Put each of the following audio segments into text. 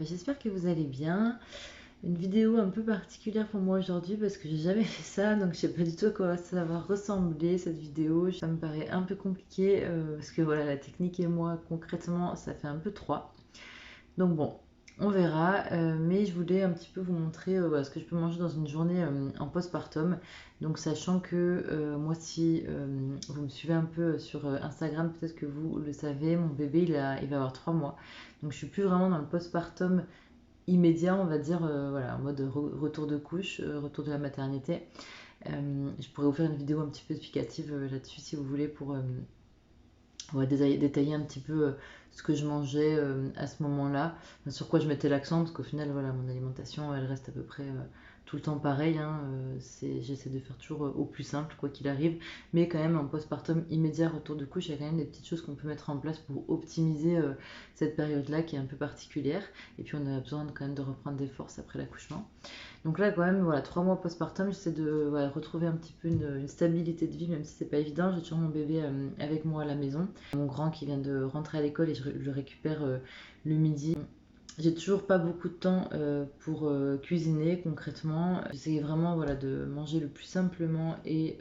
J'espère que vous allez bien. Une vidéo un peu particulière pour moi aujourd'hui parce que j'ai jamais fait ça, donc je sais pas du tout à quoi ça va ressembler cette vidéo. Ça me paraît un peu compliqué parce que voilà, la technique et moi concrètement ça fait un peu trois. Donc bon, on verra, mais je voulais un petit peu vous montrer voilà, ce que je peux manger dans une journée en postpartum. Donc sachant que moi si vous me suivez un peu sur Instagram, peut-être que vous le savez, mon bébé il va avoir 3 mois. Donc je suis plus vraiment dans le postpartum immédiat, on va dire, voilà, en mode retour de couche, retour de la maternité. Je pourrais vous faire une vidéo un petit peu explicative là-dessus si vous voulez pour ouais, détailler un petit peu ce que je mangeais à ce moment-là, enfin, sur quoi je mettais l'accent, parce qu'au final, voilà, mon alimentation, elle reste à peu près tout le temps pareille. Hein, j'essaie de faire toujours au plus simple, quoi qu'il arrive, mais quand même en postpartum immédiat, retour de couche, il y a quand même des petites choses qu'on peut mettre en place pour optimiser cette période-là qui est un peu particulière. Et puis on a besoin quand même de reprendre des forces après l'accouchement. Donc là, quand même, voilà, 3 mois postpartum, j'essaie de ouais, retrouver un petit peu une stabilité de vie, même si c'est pas évident. J'ai toujours mon bébé avec moi à la maison. Mon grand qui vient de rentrer à l'école et je le récupère le midi. J'ai toujours pas beaucoup de temps pour cuisiner concrètement. J'essaie vraiment voilà, de manger le plus simplement et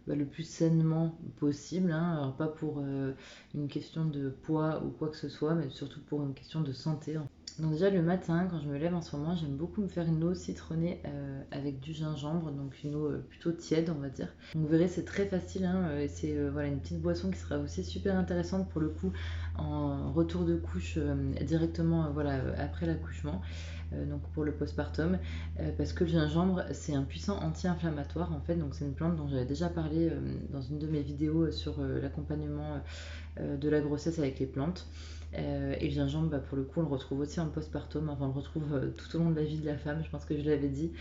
le plus sainement possible. Hein. Alors pas pour une question de poids ou quoi que ce soit, mais surtout pour une question de santé. Donc déjà le matin, quand je me lève en ce moment, j'aime beaucoup me faire une eau citronnée avec du gingembre, donc une eau plutôt tiède on va dire. Donc vous verrez c'est très facile, hein, et c'est voilà, une petite boisson qui sera aussi super intéressante pour le coup en retour de couche directement voilà, après l'accouchement. Donc pour le postpartum, parce que le gingembre c'est un puissant anti-inflammatoire en fait, donc c'est une plante dont j'avais déjà parlé dans une de mes vidéos sur l'accompagnement de la grossesse avec les plantes. Et le gingembre, pour le coup, on le retrouve aussi en postpartum, enfin on le retrouve tout au long de la vie de la femme, je pense que je l'avais dit.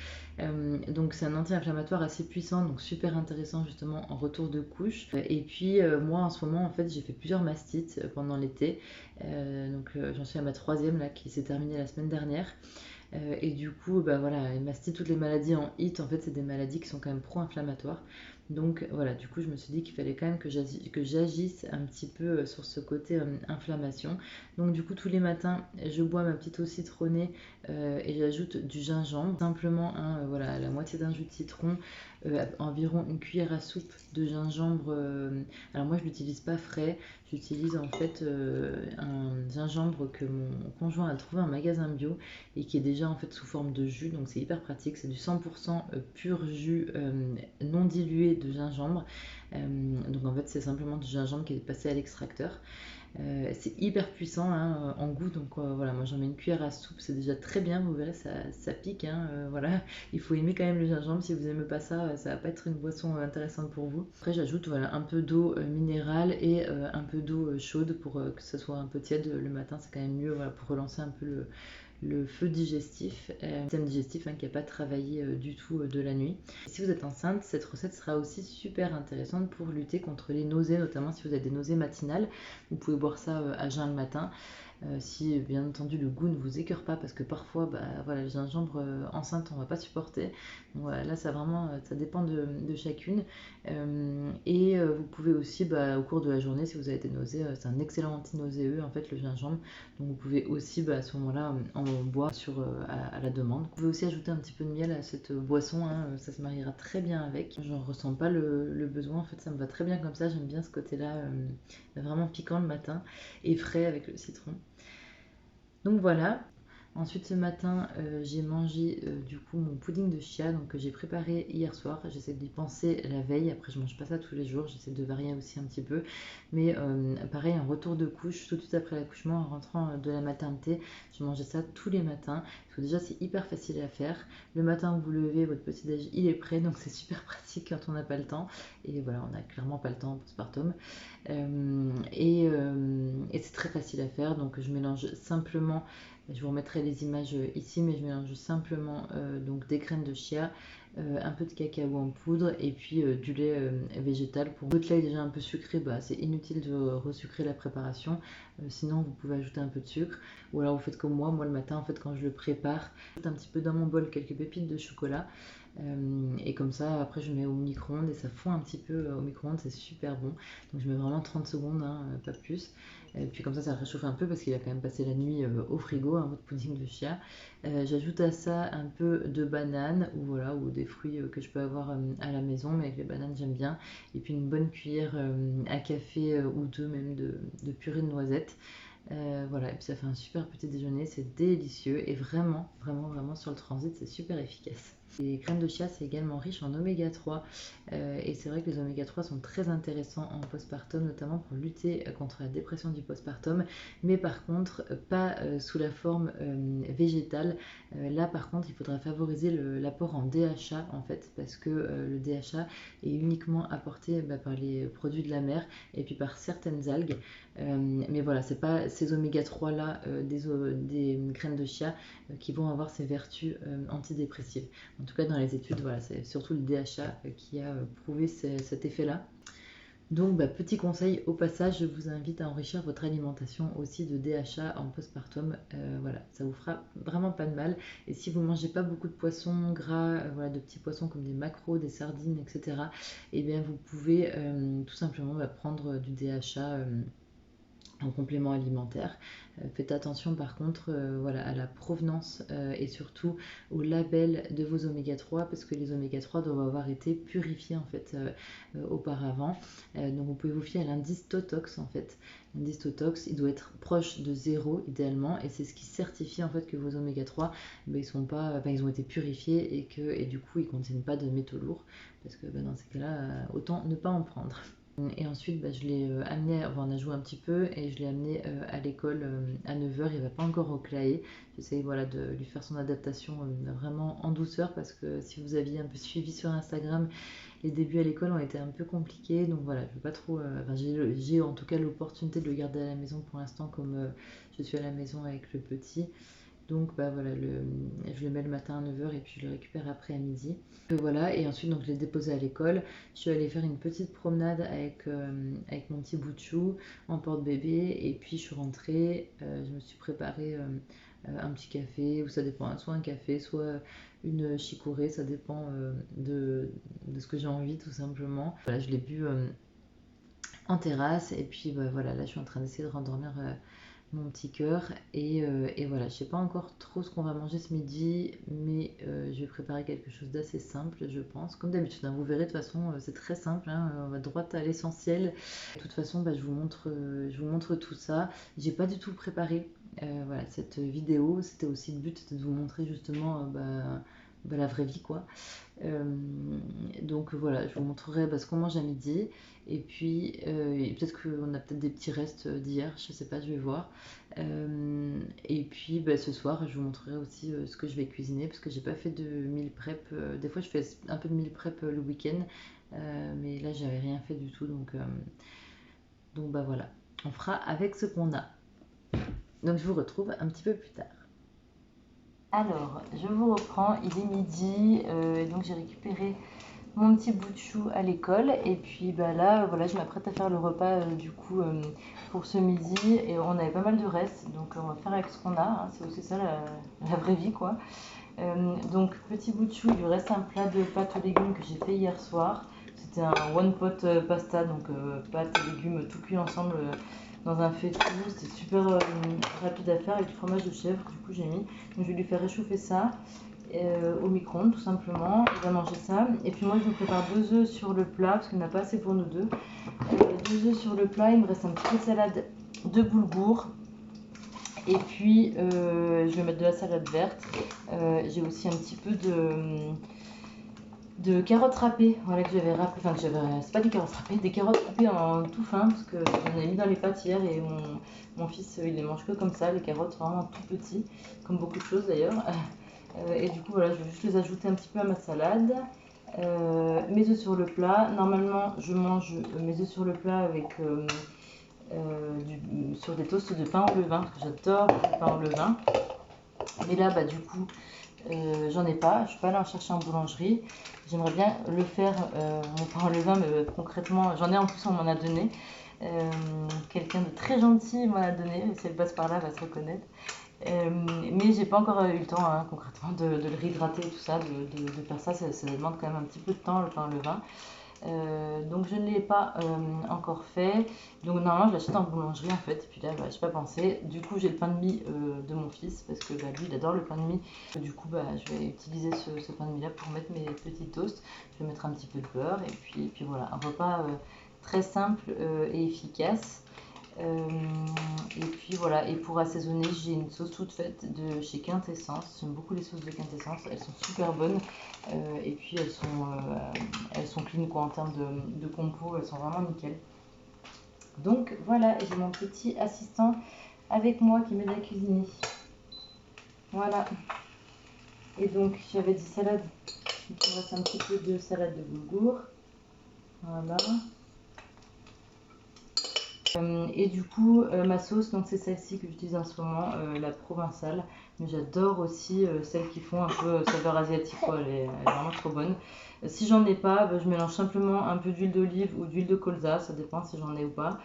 Donc c'est un anti-inflammatoire assez puissant, donc super intéressant justement en retour de couche. Et puis moi en ce moment, en fait, j'ai fait plusieurs mastites pendant l'été. Donc j'en suis à ma troisième là, qui s'est terminée la semaine dernière. Et du coup, voilà, les mastites, toutes les maladies en HIT, en fait, c'est des maladies qui sont quand même pro-inflammatoires. Donc voilà, du coup, je me suis dit qu'il fallait quand même que j'agisse un petit peu sur ce côté inflammation. Donc du coup, tous les matins, je bois ma petite eau citronnée et j'ajoute du gingembre. Simplement, hein, voilà, la moitié d'un jus de citron, environ une cuillère à soupe de gingembre. Alors moi, je l'utilise pas frais. J'utilise en fait un gingembre que mon conjoint a trouvé en magasin bio et qui est déjà en fait sous forme de jus, donc c'est hyper pratique. C'est du 100% pur jus non dilué de gingembre. Donc en fait c'est simplement du gingembre qui est passé à l'extracteur. C'est hyper puissant hein, en goût, donc voilà, moi j'en mets une cuillère à soupe, c'est déjà très bien, vous verrez, ça pique, hein, voilà. Il faut aimer quand même le gingembre, si vous n'aimez pas ça, ça va pas être une boisson intéressante pour vous. Après j'ajoute voilà, un peu d'eau minérale et un peu d'eau chaude pour que ça soit un peu tiède le matin, c'est quand même mieux voilà, pour relancer un peu le feu digestif, le système digestif hein, qui n'a pas travaillé du tout de la nuit. Si vous êtes enceinte, cette recette sera aussi super intéressante pour lutter contre les nausées, notamment si vous avez des nausées matinales. Vous pouvez boire ça à jeun le matin. Si bien entendu le goût ne vous écœure pas, parce que parfois voilà, le gingembre enceinte on va pas supporter. Donc, voilà, là ça vraiment ça dépend de chacune. Vous pouvez aussi au cours de la journée, si vous avez des nausées, c'est un excellent anti-nauséeux en fait le gingembre. Donc vous pouvez aussi à ce moment-là en boire à la demande. Vous pouvez aussi ajouter un petit peu de miel à cette boisson, hein, ça se mariera très bien avec. J'en ressens pas le besoin, en fait ça me va très bien comme ça, j'aime bien ce côté-là vraiment piquant le matin et frais avec le citron. Donc voilà. Ensuite ce matin j'ai mangé du coup mon pudding de chia donc, que j'ai préparé hier soir. J'essaie d'y penser la veille, après je mange pas ça tous les jours, j'essaie de varier aussi un petit peu. Mais pareil, un retour de couche, tout de suite après l'accouchement, en rentrant de la maternité, je mangeais ça tous les matins. Parce que déjà c'est hyper facile à faire. Le matin vous vous levez, votre petit déj il est prêt, donc c'est super pratique quand on n'a pas le temps. Et voilà, on n'a clairement pas le temps en postpartum. Et c'est très facile à faire, donc je mélange simplement, je vous remettrai les images ici, mais je mélange simplement donc des graines de chia, un peu de cacao en poudre et puis du lait végétal. Pour votre lait déjà un peu sucré, c'est inutile de resucrer la préparation, sinon vous pouvez ajouter un peu de sucre, ou alors vous faites comme moi le matin en fait quand je le prépare, je mets un petit peu dans mon bol quelques pépites de chocolat. Et comme ça après je mets au micro-ondes et ça fond un petit peu au micro-ondes, c'est super bon. Donc je mets vraiment 30 secondes, hein, pas plus. Et puis comme ça réchauffe un peu parce qu'il a quand même passé la nuit au frigo, hein, votre pudding de chia. J'ajoute à ça un peu de banane ou, voilà, ou des fruits que je peux avoir à la maison, mais avec les bananes j'aime bien. Et puis une bonne cuillère à café ou deux même de purée de noisettes. Voilà, et puis ça fait un super petit déjeuner, c'est délicieux et vraiment, vraiment, vraiment sur le transit, c'est super efficace. Les crèmes de chia, c'est également riche en oméga 3 et c'est vrai que les oméga 3 sont très intéressants en postpartum, notamment pour lutter contre la dépression du postpartum, mais par contre, pas sous la forme végétale. Là, par contre, il faudra favoriser l'apport en DHA en fait, parce que le DHA est uniquement apporté par les produits de la mer et puis par certaines algues. Mais voilà, c'est pas ces oméga 3 là des graines de chia qui vont avoir ces vertus antidépressives. En tout cas, dans les études, voilà, c'est surtout le DHA qui a prouvé cet effet-là. Donc, petit conseil au passage, je vous invite à enrichir votre alimentation aussi de DHA en postpartum. Voilà, ça vous fera vraiment pas de mal. Et si vous ne mangez pas beaucoup de poissons gras, voilà, de petits poissons comme des maquereaux, des sardines, etc., eh bien, vous pouvez tout simplement prendre du DHA en complément alimentaire. Faites attention par contre voilà, à la provenance et surtout au label de vos oméga 3 parce que les oméga 3 doivent avoir été purifiés en fait auparavant. Donc vous pouvez vous fier à l'indice Totox en fait. L'indice Totox, il doit être proche de 0 idéalement et c'est ce qui certifie en fait que vos oméga 3 ils ont été purifiés et du coup ils ne contiennent pas de métaux lourds parce que dans ces cas-là autant ne pas en prendre. Et ensuite, je l'ai amené, on a joué un petit peu et je l'ai amené à l'école à 9 h. Il ne va pas encore au CLAE. J'essaye voilà, de lui faire son adaptation vraiment en douceur parce que si vous aviez un peu suivi sur Instagram, les débuts à l'école ont été un peu compliqués. Donc voilà, je veux pas trop. J'ai en tout cas l'opportunité de le garder à la maison pour l'instant comme je suis à la maison avec le petit. Donc voilà, je le mets le matin à 9 h et puis je le récupère après à midi. Voilà, et ensuite donc, je l'ai déposé à l'école. Je suis allée faire une petite promenade avec mon petit bout de chou en porte-bébé. Et puis je suis rentrée, je me suis préparé un petit café, ou ça dépend, hein, soit un café, soit une chicorée, ça dépend de ce que j'ai envie tout simplement. Voilà, je l'ai bu en terrasse et puis voilà, là je suis en train d'essayer de rendormir mon petit cœur et voilà, je sais pas encore trop ce qu'on va manger ce midi mais je vais préparer quelque chose d'assez simple je pense, comme d'habitude hein, vous verrez de toute façon c'est très simple hein, on va droit à l'essentiel. De toute façon je vous montre tout ça. J'ai pas du tout préparé voilà, cette vidéo, c'était aussi le but, c'était de vous montrer justement la vraie vie quoi. Donc voilà, je vous montrerai ce qu'on mange à midi et puis peut-être qu'on a peut-être des petits restes d'hier, je sais pas, je vais voir. Et puis ce soir, je vous montrerai aussi ce que je vais cuisiner parce que j'ai pas fait de meal prep. Des fois, je fais un peu de meal prep le week-end, mais là, j'avais rien fait du tout donc voilà, on fera avec ce qu'on a. Donc je vous retrouve un petit peu plus tard. Alors, je vous reprends, il est midi, donc j'ai récupéré mon petit bout de chou à l'école et puis là voilà, je m'apprête à faire le repas du coup pour ce midi et on avait pas mal de restes donc on va faire avec ce qu'on a, hein, c'est aussi ça la vraie vie quoi. Donc petit bout de chou, il lui reste un plat de pâtes aux légumes que j'ai fait hier soir. C'était un one pot pasta, donc pâtes et légumes tout cuits ensemble dans un faitout. C'était super rapide à faire avec du fromage de chèvre, du coup j'ai mis. Donc je vais lui faire réchauffer ça au micro-ondes tout simplement. Il va manger ça. Et puis moi je me prépare 2 œufs sur le plat parce qu'il n'y en a pas assez pour nous deux. 2 œufs sur le plat, il me reste un petit peu de salade de boulgour. Et puis je vais mettre de la salade verte. J'ai aussi un petit peu de carottes râpées, voilà, que j'avais râpées, c'est pas des carottes râpées, des carottes coupées en tout fin parce que j'en ai mis dans les pâtes hier et mon fils il les mange que comme ça, les carottes vraiment tout petits, comme beaucoup de choses d'ailleurs. Et du coup voilà, je vais juste les ajouter un petit peu à ma salade. Mes œufs sur le plat, normalement je mange mes œufs sur le plat avec sur des toasts de pain au levain parce que j'adore le pain au levain. Mais là, bah, du coup, j'en ai pas. Je suis pas allée en chercher en boulangerie. J'aimerais bien le faire, mon pain au levain, mais concrètement, j'en ai en plus, on m'en a donné. Quelqu'un de très gentil m'en a donné. Si elle passe par là, elle va se reconnaître. Mais j'ai pas encore eu le temps, hein, concrètement, de le réhydrater et tout ça, de faire ça. Ça demande quand même un petit peu de temps, le pain au levain. Donc je ne l'ai pas encore fait. Donc normalement je l'achète en boulangerie en fait. Et puis là bah, j'ai pas pensé. Du coup j'ai le pain de mie de mon fils parce que bah, lui il adore le pain de mie. Du coup bah, je vais utiliser ce pain de mie là pour mettre mes petits toasts. Je vais mettre un petit peu de beurre et puis voilà, un repas très simple et efficace. Euh, et puis voilà, et pour assaisonner, j'ai une sauce toute faite de chez Quintessence. J'aime beaucoup les sauces de Quintessence, elles sont super bonnes. Et puis elles sont clean quoi en termes de compo, elles sont vraiment nickel. Donc voilà, j'ai mon petit assistant avec moi qui m'aide à cuisiner. Voilà. Et donc j'avais dit salade, donc il me reste un petit peu de salade de boulgour. Voilà. Et du coup, ma sauce, donc c'est celle-ci que j'utilise en ce moment, la provençale. Mais j'adore aussi celles qui font un peu saveur asiatique, quoi. Elle est vraiment trop bonne. Si j'en ai pas, bah, je mélange simplement un peu d'huile d'olive ou d'huile de colza, ça dépend si j'en ai ou pas.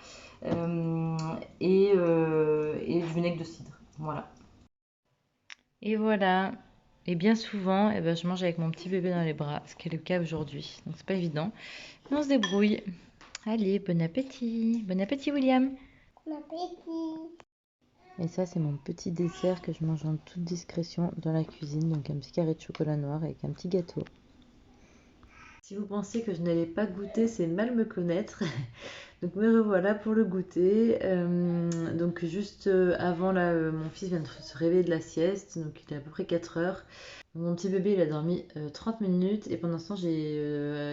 Et du vinaigre de cidre. Voilà. Et voilà. Et bien souvent, eh ben, je mange avec mon petit bébé dans les bras, ce qui est le cas aujourd'hui. Donc c'est pas évident. Mais on se débrouille. Allez, bon appétit. Bon appétit, William. Bon appétit. Et ça, c'est mon petit dessert que je mange en toute discrétion dans la cuisine. Donc un petit carré de chocolat noir avec un petit gâteau. Si vous pensez que je n'allais pas goûter, c'est mal me connaître. Donc me revoilà pour le goûter. Donc juste avant, là, mon fils vient de se réveiller de la sieste. Donc il est à peu près 4 heures. Mon petit bébé, il a dormi 30 minutes et pendant ce temps, j'ai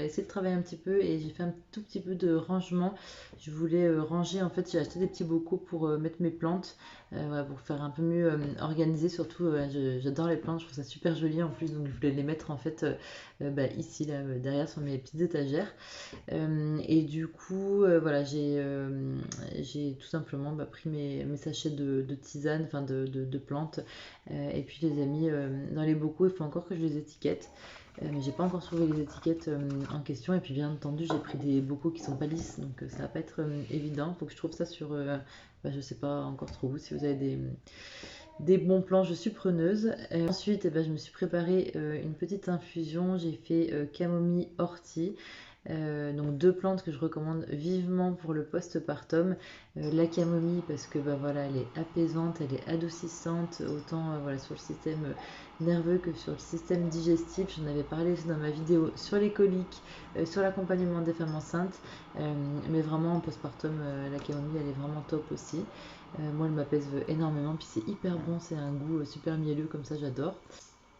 essayé de travailler un petit peu et j'ai fait un tout petit peu de rangement. Je voulais ranger, en fait, j'ai acheté des petits bocaux pour mettre mes plantes, voilà, pour faire un peu mieux organisé. Surtout, j'adore les plantes, je trouve ça super joli en plus, donc je voulais les mettre en fait bah, ici, là, derrière sur mes petites étagères. Et du coup, voilà, j'ai tout simplement bah, pris mes sachets de tisane, enfin de plantes, et puis je les ai mis dans les bocaux. Il faut encore que je les étiquette. Mais j'ai pas encore trouvé les étiquettes en question. Et puis bien entendu, j'ai pris des bocaux qui sont pas lisses, donc ça va pas être évident. Faut que je trouve ça sur, bah, je sais pas encore trop où. Si vous avez des bons plans, je suis preneuse. Ensuite, eh ben, je me suis préparé une petite infusion. J'ai fait camomille ortie. Donc deux plantes que je recommande vivement pour le postpartum. La camomille parce que bah, voilà, elle est apaisante, elle est adoucissante, autant voilà, sur le système nerveux que sur le système digestif. J'en avais parlé aussi dans ma vidéo sur les coliques, sur l'accompagnement des femmes enceintes. Mais vraiment en postpartum, la camomille elle est vraiment top aussi. Moi elle m'apaise énormément, puis c'est hyper bon, c'est un goût super mielleux comme ça, j'adore.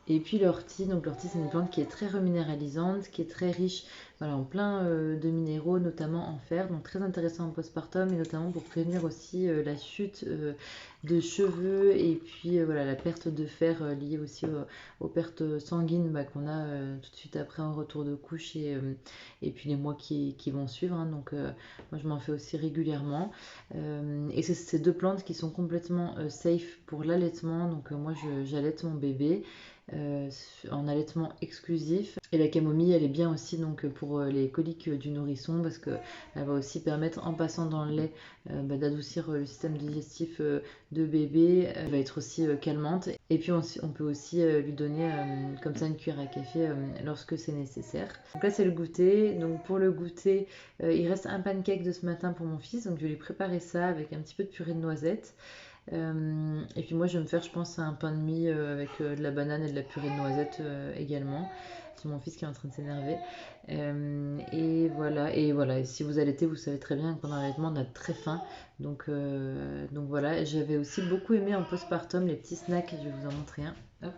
Et puis l'ortie, donc l'ortie c'est une plante qui est très reminéralisante, qui est très riche voilà, en plein de minéraux, notamment en fer, donc très intéressant en postpartum et notamment pour prévenir aussi la chute de cheveux et puis voilà, la perte de fer liée aussi aux pertes sanguines bah, qu'on a tout de suite après en retour de couche et puis les mois qui vont suivre. Hein, donc moi je m'en fais aussi régulièrement. Et c'est ces deux plantes qui sont complètement safe pour l'allaitement, donc moi j'allaite mon bébé euh, en allaitement exclusif. Et la camomille, elle est bien aussi donc pour les coliques du nourrisson parce que elle va aussi permettre, en passant dans le lait, bah, d'adoucir le système digestif de bébé. Elle va être aussi calmante. Et puis on peut aussi lui donner comme ça une cuillère à café lorsque c'est nécessaire. Donc là c'est le goûter. Donc pour le goûter, il reste un pancake de ce matin pour mon fils. Donc je vais lui préparer ça avec un petit peu de purée de noisettes. Et puis moi je vais me faire je pense un pain de mie avec de la banane et de la purée de noisettes également. C'est mon fils qui est en train de s'énerver. Et voilà, et si vous allaitez, vous savez très bien que pendant l'allaitement on a très faim. Donc voilà, j'avais aussi beaucoup aimé en postpartum les petits snacks, je vais vous en montrer un. Hop.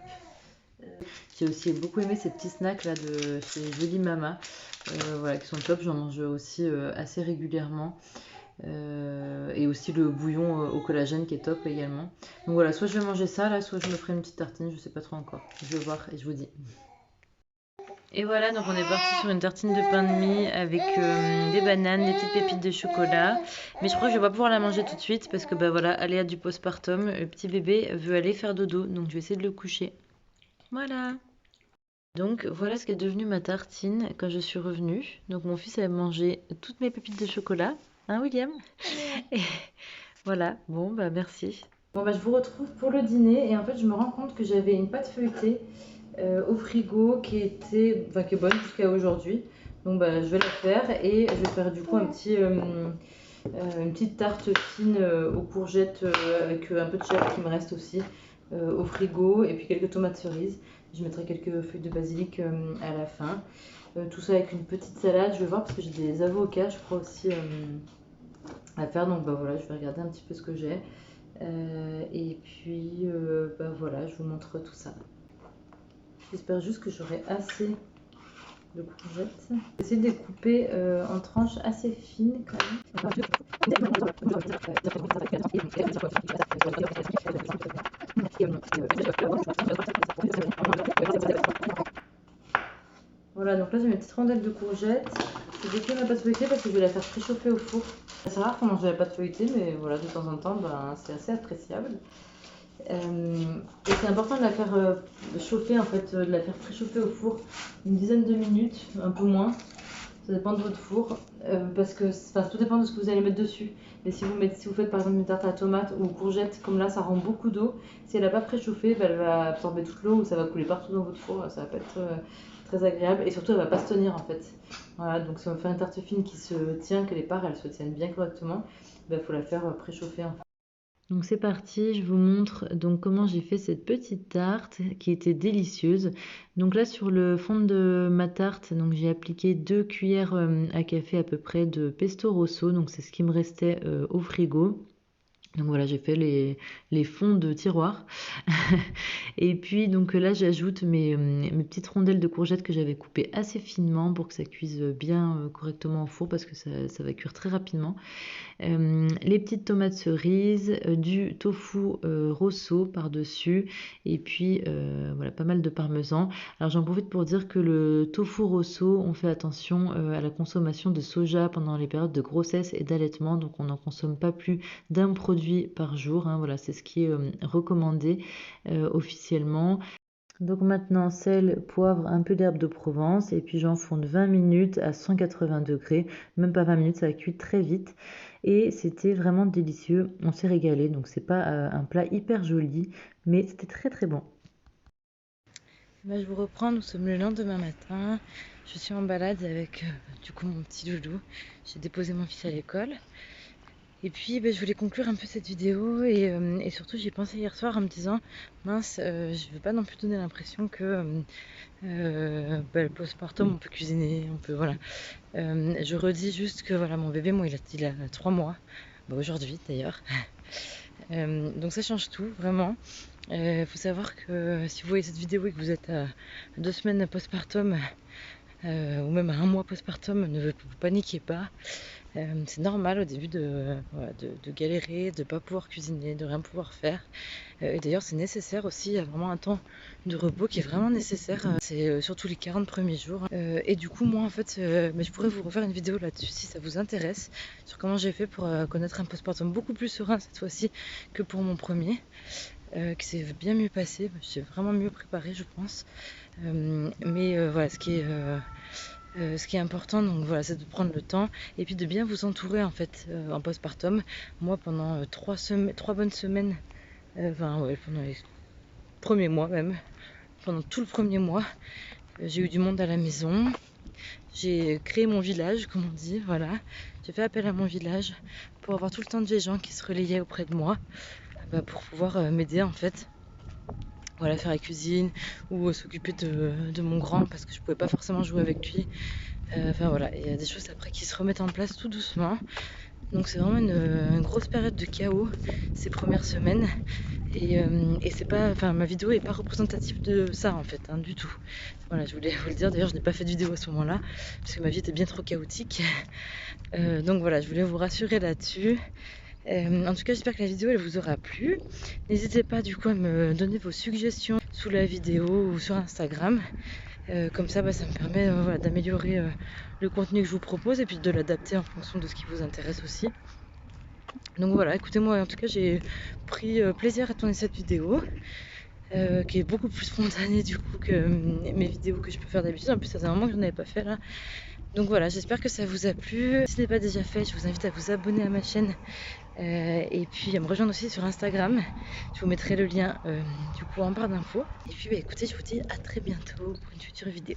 J'ai aussi beaucoup aimé ces petits snacks là de chez Jolie Mama, voilà, qui sont top, j'en mange aussi assez régulièrement. Et aussi le bouillon au collagène qui est top également. Donc voilà, soit je vais manger ça là, soit je me ferai une petite tartine, je sais pas trop encore. Je vais voir et je vous dis. Et voilà, donc on est parti sur une tartine de pain de mie avec des bananes, des petites pépites de chocolat. Mais je crois que je vais pas pouvoir la manger tout de suite parce que bah voilà, aléa du postpartum, le petit bébé veut aller faire dodo, donc je vais essayer de le coucher. Voilà. Donc voilà ce qu'est devenu ma tartine quand je suis revenue. Donc mon fils a mangé toutes mes pépites de chocolat. Hein William? Et voilà, bon bah merci. Bon bah je vous retrouve pour le dîner et en fait je me rends compte que j'avais une pâte feuilletée au frigo qui était, enfin, qui est bonne jusqu'à aujourd'hui. Donc bah je vais la faire et je vais faire du coup une petite tarte fine aux courgettes avec un peu de chèvre qui me reste aussi au frigo et puis quelques tomates cerises. Je mettrai quelques feuilles de basilic à la fin. Tout ça avec une petite salade. Je vais voir parce que j'ai des avocats, je crois aussi à faire. Donc bah voilà, je vais regarder un petit peu ce que j'ai. Et puis bah voilà, je vous montre tout ça. J'espère juste que j'aurai assez de courgettes. J'essaie de les couper en tranches assez fines quand même. Voilà, donc là j'ai mes petites rondelles de courgettes. J'ai découpé ma pâte feuilletée parce que je vais la faire préchauffer au four. C'est rare qu'on mange de la pâte feuilletée, mais voilà, de temps en temps, ben, c'est assez appréciable. Et c'est important de la faire chauffer, en fait, de la faire préchauffer au four une dizaine de minutes, un peu moins. Ça dépend de votre four, parce que tout dépend de ce que vous allez mettre dessus. Mais si vous faites par exemple une tarte à la tomate ou aux courgettes, comme là, ça rend beaucoup d'eau. Si elle n'a pas préchauffé, bah, elle va absorber toute l'eau ou ça va couler partout dans votre four. Ça va pas être très agréable et surtout elle va pas se tenir en fait. Voilà, donc si on fait une tarte fine qui se tient, que les parts elles se tiennent bien correctement, il faut la faire préchauffer en fait. Donc c'est parti, je vous montre donc comment j'ai fait cette petite tarte qui était délicieuse. Donc là sur le fond de ma tarte, donc j'ai appliqué 2 cuillères à café à peu près de pesto rosso, donc c'est ce qui me restait au frigo. Donc voilà, j'ai fait les fonds de tiroir. Et puis donc là, j'ajoute mes petites rondelles de courgettes que j'avais coupées assez finement pour que ça cuise bien correctement au four parce que ça va cuire très rapidement. Les petites tomates cerises, du tofu rosso par-dessus et puis voilà, pas mal de parmesan. Alors j'en profite pour dire que le tofu rosso, on fait attention à la consommation de soja pendant les périodes de grossesse et d'allaitement, donc on n'en consomme pas plus d'un produit par jour, hein, voilà, c'est ce qui est recommandé officiellement. Donc maintenant sel, poivre, un peu d'herbe de Provence et puis j'enfourne 20 minutes à 180 degrés, même pas 20 minutes, ça cuit très vite et c'était vraiment délicieux, on s'est régalé, donc c'est pas un plat hyper joli mais c'était très très bon. Bah, je vous reprends, nous sommes le lendemain matin, je suis en balade avec du coup mon petit doudou, j'ai déposé mon fils à l'école. Et puis je voulais conclure un peu cette vidéo et surtout j'y ai pensé hier soir en me disant mince, je veux pas non plus donner l'impression que le postpartum on peut cuisiner, on peut voilà. Je redis juste que voilà mon bébé moi il a 3 mois, aujourd'hui d'ailleurs. Donc ça change tout vraiment. Faut savoir que si vous voyez cette vidéo et que vous êtes à 2 semaines postpartum ou même à 1 mois postpartum, ne vous paniquez pas. C'est normal au début de galérer, de ne pas pouvoir cuisiner, de rien pouvoir faire. Et d'ailleurs, c'est nécessaire aussi, il y a vraiment un temps de repos qui est vraiment nécessaire. C'est surtout les 40 premiers jours. Et du coup, moi, en fait, je pourrais vous refaire une vidéo là-dessus si ça vous intéresse, sur comment j'ai fait pour connaître un postpartum beaucoup plus serein cette fois-ci que pour mon premier, qui s'est bien mieux passé. J'ai vraiment mieux préparé, je pense. Mais voilà, ce qui est important, donc voilà, c'est de prendre le temps et puis de bien vous entourer en fait en postpartum. Moi, pendant 3 bonnes semaines, pendant les premiers mois même, pendant tout le premier mois, j'ai eu du monde à la maison. J'ai créé mon village, comme on dit, voilà. J'ai fait appel à mon village pour avoir tout le temps des gens qui se relayaient auprès de moi, pour pouvoir m'aider en fait. Voilà, faire la cuisine ou s'occuper de mon grand parce que je pouvais pas forcément jouer avec lui. Enfin voilà, il y a des choses après qui se remettent en place tout doucement. Donc c'est vraiment une grosse période de chaos ces premières semaines. Et c'est pas, enfin ma vidéo est pas représentative de ça en fait, du tout. Voilà, je voulais vous le dire. D'ailleurs, je n'ai pas fait de vidéo à ce moment-là parce que ma vie était bien trop chaotique. Donc voilà, je voulais vous rassurer là-dessus. En tout cas, j'espère que la vidéo elle vous aura plu. N'hésitez pas du coup à me donner vos suggestions sous la vidéo ou sur Instagram. Comme ça, ça me permet voilà, d'améliorer le contenu que je vous propose et puis de l'adapter en fonction de ce qui vous intéresse aussi. Donc voilà, écoutez, moi en tout cas j'ai pris plaisir à tourner cette vidéo. Qui est beaucoup plus spontanée du coup que mes vidéos que je peux faire d'habitude. En plus ça faisait un moment que je n'en avais pas fait là. Donc voilà, j'espère que ça vous a plu. Si ce n'est pas déjà fait, je vous invite à vous abonner à ma chaîne et puis à me rejoindre aussi sur Instagram. Je vous mettrai le lien du coup en barre d'infos. Et puis écoutez, je vous dis à très bientôt pour une future vidéo.